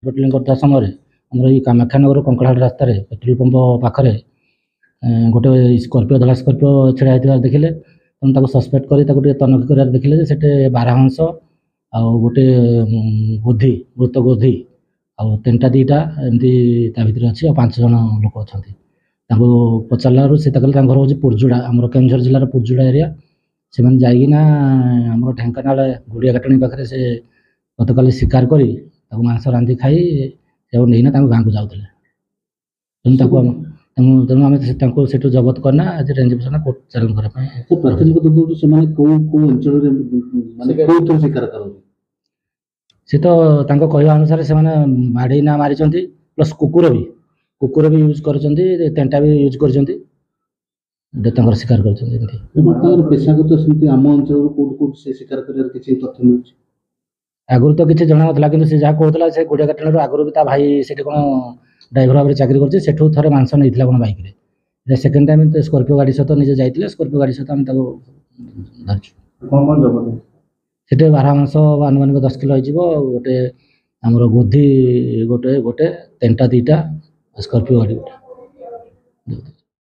Patrolling करता समय आमर ये कामाख्यानगर कंकड़ाहाट रास्त पेट्रोल पंप पाखे गोटे स्कर्पिओ धला स्कर्पिओ छिड़ा होता देखिले तेणु सस्पेक्ट कर तनखी कर देखिले से बारहंस आ गोटे गोधी मृत गोधी आ तीनटा दीटा एमती भर अच्छी 5 जन लोक अच्छा पचारू से घर हूँ पुरजुड़ा आम केन्दुझर जिलार पुरजुड़ा एरिया से जाइना आम ढेंकानाल गुड़िया घाटणी पाखे से गतकाली शिकार कर मांस रांधि खाई नहीं गाँव को जाऊे तेणु आम से जबत करना आज रेंज ऑफिसर कोर्ट चालान सी तो कहवा अनुसार से बाड़ेना मारी प्लस कुकुर भी यूज कर तेंटा भी यूज कर शिकार कर आगुरी तो किसी जना ना कि जहाँ कहला से गुड़िया काटना आगुरी भी भाई से कौन ड्राइवर भाव में चाकरी कर थे मांस नहीं कौन बाइक रे सेकेंड टाइम तो स्कर्पिओ गाड़ी सहित निजे जाते स्कर्पिओ गाड़ी सहित आम धरचु बारह मांस आनुमानिक 10 किलो हो गोटे आमर गोधी गोटे गोटे तेंटा 2टा स्कर्पिओ गाड़ी गोटे।